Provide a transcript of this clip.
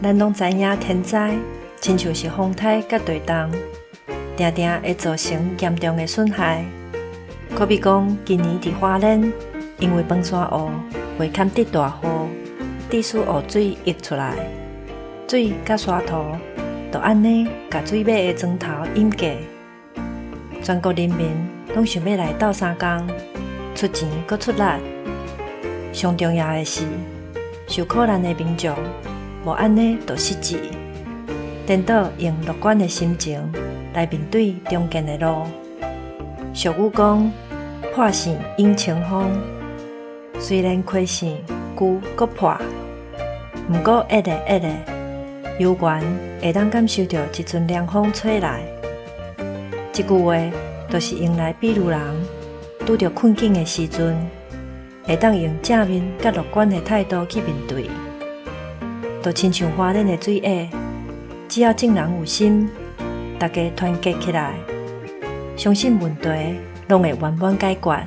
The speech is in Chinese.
咱拢知影天灾亲像是风台甲地动，定定会造成严重的损害。可比讲，今年伫花莲，因为崩山湖会堪得大雨，地势湖水溢出来，水甲沙土就安尼甲水马的庄头淹过。全国人民拢想要来斗相共，出钱搁出力。上重要的是，受苦难的民众无安尼就失志，颠倒用乐观的心情来面对中间的路。俗语讲，破线引清风，虽然亏线旧搁破，毋过一个有缘会当感受到一阵凉风吹来。这句话就是用来比喻人拄着困境的时阵，会当用正面甲乐观的态度去面对。就亲像花莲的水鸭，只要众人有心，大家团结起来，相信问题拢会圆满解决。